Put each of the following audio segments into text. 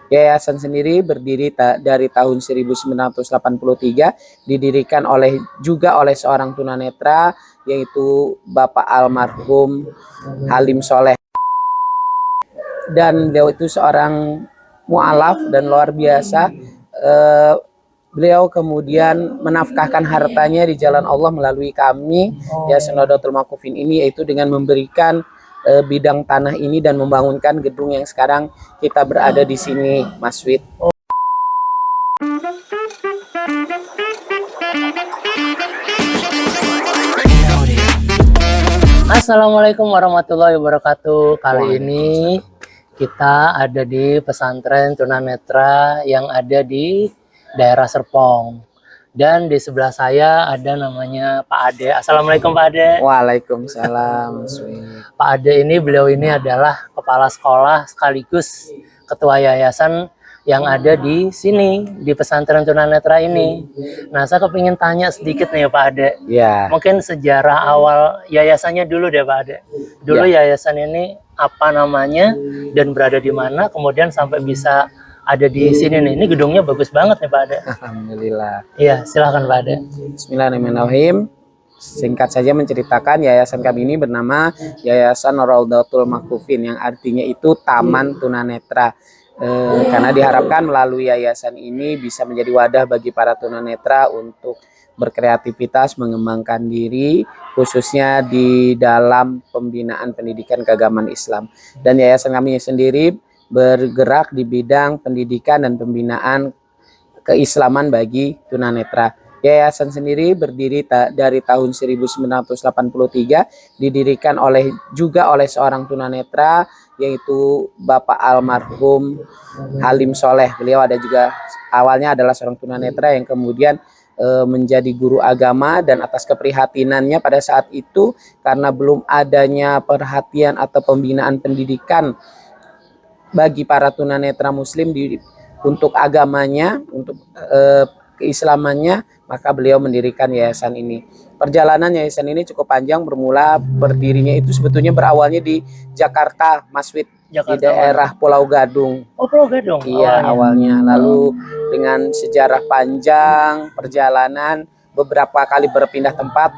Yayasan sendiri berdiri dari tahun 1983, didirikan juga oleh seorang tunanetra, yaitu Bapak almarhum Halim Soleh. Dan beliau itu seorang mu'alaf dan luar biasa. Beliau kemudian menafkahkan hartanya di jalan Allah melalui kami, Yayasan Nahdlatul Mauqufin ini, yaitu dengan memberikan bidang tanah ini dan membangunkan gedung yang sekarang kita berada di sini, Mas Wid. Assalamualaikum warahmatullahi wabarakatuh. Kali ini kita ada di pesantren tunanetra yang ada di daerah Serpong. Dan di sebelah saya ada namanya Pak Ade. Assalamualaikum Pak Ade. Waalaikumsalam, Mas Wid. Pak Ade ini, beliau ini adalah kepala sekolah sekaligus ketua yayasan yang ada di sini, di pesantren tunanetra ini. Nah, saya kepingin tanya sedikit nih Pak Ade. Ya. Mungkin sejarah awal yayasannya dulu deh Pak Ade. Dulu yayasan ini apa namanya dan berada di mana, kemudian sampai bisa ada di sini nih. Ini gedungnya bagus banget nih Pak Ade. Alhamdulillah. Iya, silahkan Pak Ade. Bismillahirrahmanirrahim. Singkat saja menceritakan, yayasan kami ini bernama Yayasan Nahdlatul Mauqufin, yang artinya itu Taman Tunanetra. Karena diharapkan melalui yayasan ini bisa menjadi wadah bagi para tunanetra untuk berkreativitas, mengembangkan diri, khususnya di dalam pembinaan pendidikan keagamaan Islam. Dan yayasan kami sendiri bergerak di bidang pendidikan dan pembinaan keislaman bagi tunanetra. Yayasan sendiri berdiri dari tahun 1983, didirikan juga oleh seorang tunanetra, yaitu Bapak almarhum Halim Soleh. Beliau awalnya adalah seorang tunanetra yang kemudian menjadi guru agama, dan atas keprihatinannya pada saat itu karena belum adanya perhatian atau pembinaan pendidikan bagi para tunanetra muslim untuk agamanya, untuk keislamannya, maka beliau mendirikan yayasan ini. Perjalanan yayasan ini cukup panjang, bermula berdirinya itu sebetulnya berawalnya di Jakarta, Mas Wid, di daerah Pulau Gadung. Oh, Pulau Gadung. Iya, awalnya. Lalu dengan sejarah panjang perjalanan, beberapa kali berpindah tempat,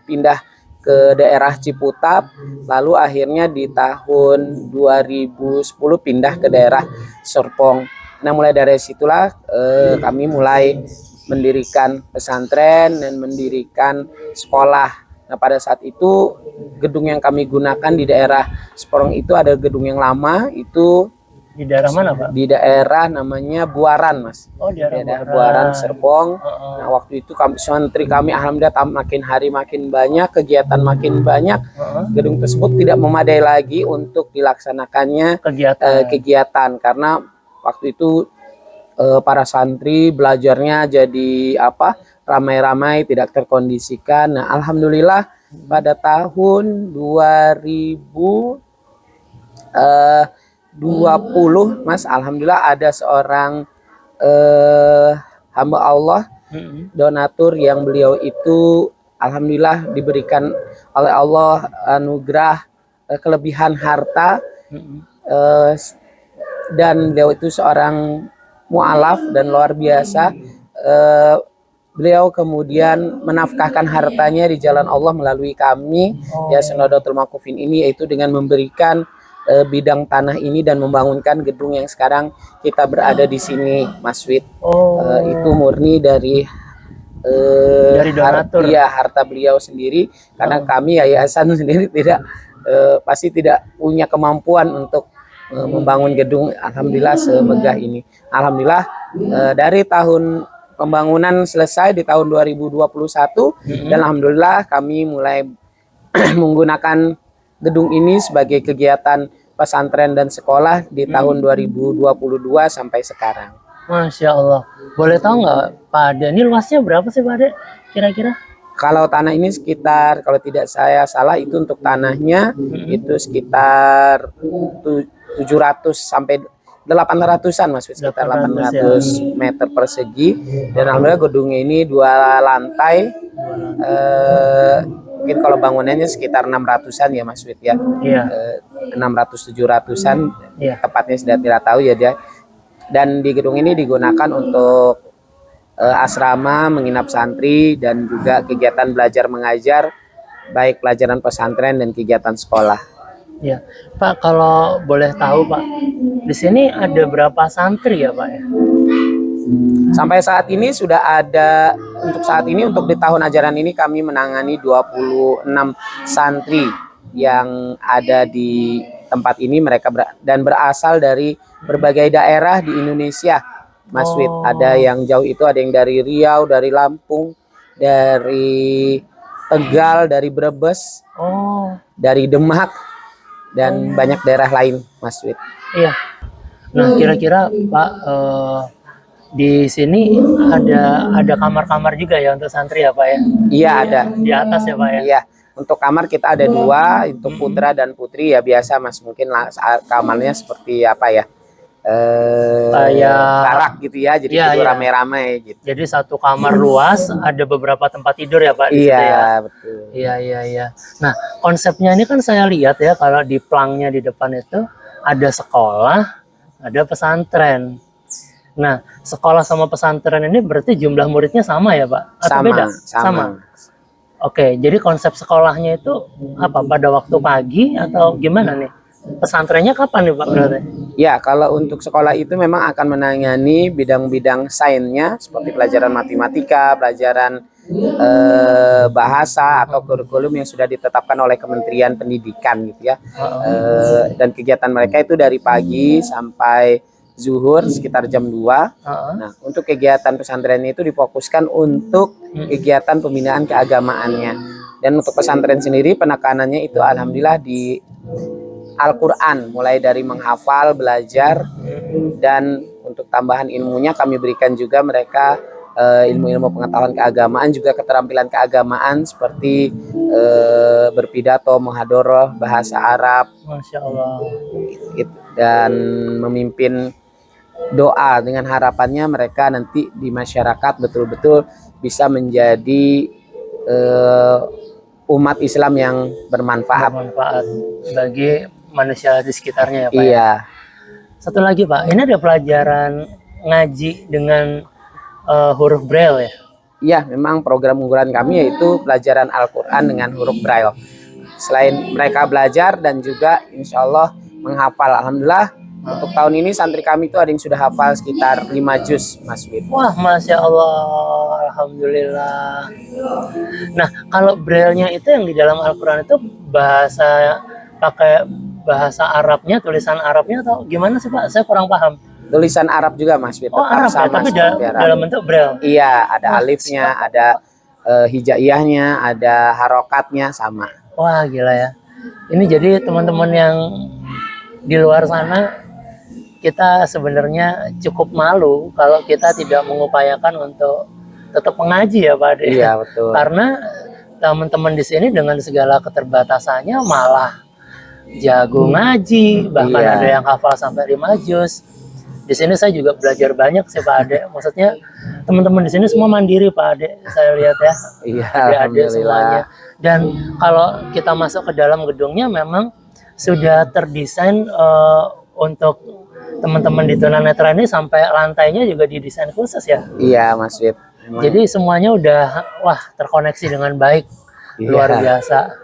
pindah ke daerah Ciputat, lalu akhirnya di tahun 2010 pindah ke daerah Serpong. Nah, mulai dari situlah kami mulai mendirikan pesantren dan mendirikan sekolah. Nah, pada saat itu gedung yang kami gunakan di daerah Serpong itu ada gedung yang lama, itu di daerah mana Pak? Di daerah namanya Buaran, Mas. Oh, di daerah Buaran, Serpong. Nah, waktu itu santri kami alhamdulillah makin hari makin banyak, kegiatan makin banyak. Gedung tersebut tidak memadai lagi untuk dilaksanakannya kegiatan karena waktu itu para santri belajarnya jadi ramai-ramai, tidak terkondisikan. Nah, alhamdulillah pada tahun 2020, Mas, alhamdulillah ada seorang hamba Allah, donatur, yang beliau itu alhamdulillah diberikan oleh Allah anugerah kelebihan harta, dan beliau itu seorang mu'alaf dan luar biasa. Beliau kemudian menafkahkan hartanya di jalan Allah melalui kami, Yayasan Nahdlatul Mauqufin ini, yaitu dengan memberikan bidang tanah ini dan membangunkan gedung yang sekarang kita berada di sini, Mas Wid. Itu murni dari donatur, harta beliau sendiri, karena kami yayasan sendiri pasti tidak punya kemampuan untuk membangun gedung alhamdulillah semegah ini. Alhamdulillah dari tahun pembangunan selesai di tahun 2021, dan alhamdulillah kami mulai menggunakan gedung ini sebagai kegiatan pesantren dan sekolah di tahun 2022 sampai sekarang. Masya Allah. Boleh tahu nggak Pak Ade, ini luasnya berapa sih Pak Ade kira-kira? Kalau tanah ini sekitar, kalau tidak saya salah, itu untuk tanahnya itu sekitar 700 sampai 800-an, Mas, sekitar 800 meter persegi. Dan alhamdulillah gedungnya ini 2 lantai, mungkin kalau bangunannya sekitar 600-an ya, Mas Wid ya. 600-700-an tepatnya sudah tidak tahu ya dia. Dan di gedung ini digunakan untuk asrama, menginap santri, dan juga kegiatan belajar mengajar, baik pelajaran pesantren dan kegiatan sekolah. Ya, Pak, kalau boleh tahu Pak, di sini ada berapa santri ya Pak ya? Sampai saat ini sudah ada, untuk di tahun ajaran ini kami menangani 26 santri yang ada di tempat ini. Mereka berasal dari berbagai daerah di Indonesia, Mas Wid. Ada yang jauh itu, ada yang dari Riau, dari Lampung, dari Tegal, dari Brebes, dari Demak, dan banyak daerah lain, Mas Wid. Iya. Nah, kira-kira Pak, di sini ada kamar-kamar juga ya untuk santri ya Pak ya? Iya, ada. Di atas ya Pak ya? Iya. Untuk kamar kita ada 2, untuk putra dan putri ya biasa, Mas. Mungkin kamarnya seperti apa ya? Barak gitu ya, jadi tidur rame-rame gitu. Jadi satu kamar luas, ada beberapa tempat tidur ya Pak di situ ya? Iya, betul. Iya. Nah, konsepnya ini kan saya lihat ya, kalau di plangnya di depan itu ada sekolah, ada pesantren. Nah, sekolah sama pesantren ini berarti jumlah muridnya sama ya Pak? Atau beda? Sama. Oke, jadi konsep sekolahnya itu apa? Pada waktu pagi atau gimana nih? Pesantrennya kapan nih Pak berarti? Ya, kalau untuk sekolah itu memang akan menangani bidang-bidang sainsnya seperti pelajaran matematika, pelajaran bahasa atau kurikulum yang sudah ditetapkan oleh Kementerian Pendidikan gitu ya. Dan kegiatan mereka itu dari pagi sampai zuhur sekitar jam 2. Nah, untuk kegiatan pesantren itu difokuskan untuk kegiatan pembinaan keagamaannya. Dan untuk pesantren sendiri penekanannya itu alhamdulillah di Al-Quran, mulai dari menghafal, belajar, dan untuk tambahan ilmunya kami berikan juga mereka ilmu-ilmu pengetahuan keagamaan, juga keterampilan keagamaan seperti berpidato, muhadharah, bahasa Arab, Masya Allah, dan memimpin doa, dengan harapannya mereka nanti di masyarakat betul-betul bisa menjadi umat Islam yang bermanfaat bagi manusia di sekitarnya ya Pak. Iya. Satu lagi Pak, ini ada pelajaran ngaji dengan huruf Braille ya? Iya, memang program unggulan kami yaitu pelajaran Al-Quran dengan huruf Braille. Selain mereka belajar dan juga insya Allah menghafal. Alhamdulillah untuk tahun ini santri kami itu ada yang sudah hafal sekitar 5 juz, Mas Wid. Wah, Masya Allah, Alhamdulillah. Nah, kalau Braille-nya itu yang di dalam Al-Quran itu pakai bahasa Arabnya, tulisan Arabnya atau gimana sih Pak? Saya kurang paham. Tulisan Arab juga, Mas Wid. Arab ya, tapi dalam bentuk Braille. Iya, ada alifnya, ada hijaiyahnya, ada harokatnya sama. Wah, gila ya. Ini jadi teman-teman yang di luar sana, kita sebenarnya cukup malu kalau kita tidak mengupayakan untuk tetap mengaji ya Pak Ade. Iya, betul. Karena teman-teman di sini dengan segala keterbatasannya malah jago ngaji, bahkan ada yang hafal sampai 5 juz. Di sini saya juga belajar banyak sih Pak Ade. Maksudnya teman-teman di sini semua mandiri Pak Ade, saya lihat ya. Iya, adik-adik semuanya. Dan kalau kita masuk ke dalam gedungnya memang sudah terdesain untuk teman-teman di tunanetra ini, sampai lantainya juga didesain khusus ya. Iya, Mas Wid. Jadi semuanya udah terkoneksi dengan baik. Luar biasa.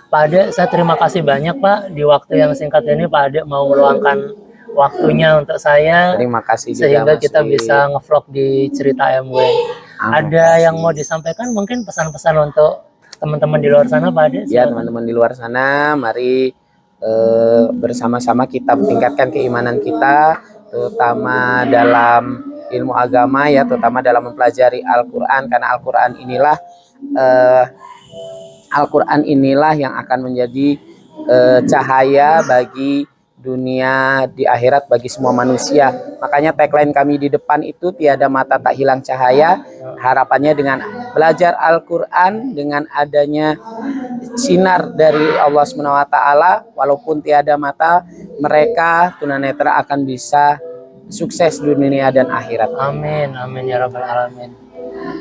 Pak Ade, saya terima kasih banyak Pak, di waktu yang singkat ini Pak Ade mau meluangkan waktunya untuk saya. Terima kasih juga, sehingga Mas kita Wid. bisa ngevlog di Cerita MW. Ada yang mau disampaikan, mungkin pesan-pesan untuk teman-teman di luar sana Pak Ade? Ya, teman-teman di luar sana, mari bersama-sama kita meningkatkan keimanan kita, terutama dalam ilmu agama ya, terutama dalam mempelajari Al-Quran, karena Al-Quran inilah yang akan menjadi cahaya bagi dunia di akhirat, bagi semua manusia. Makanya tagline kami di depan itu, tiada mata tak hilang cahaya. Harapannya dengan belajar Al-Quran, dengan adanya sinar dari Allah SWT, walaupun tiada mata, mereka tunanetra akan bisa sukses di dunia dan akhirat. Amin, amin ya rabbal alamin.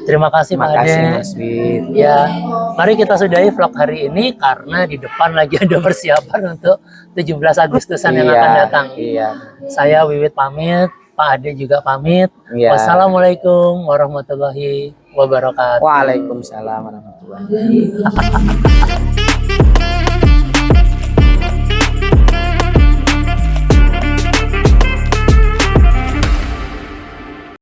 Terima kasih Pak Ade. Terima kasih Mas Wid. Ya, mari kita sudahi vlog hari ini karena di depan lagi ada persiapan untuk 17 Agustusan yang akan datang. Iya. Saya Wiwit pamit. Pak Ade juga pamit. Ya. Wassalamualaikum warahmatullahi wabarakatuh. Waalaikumsalam warahmatullahi wabarakatuh.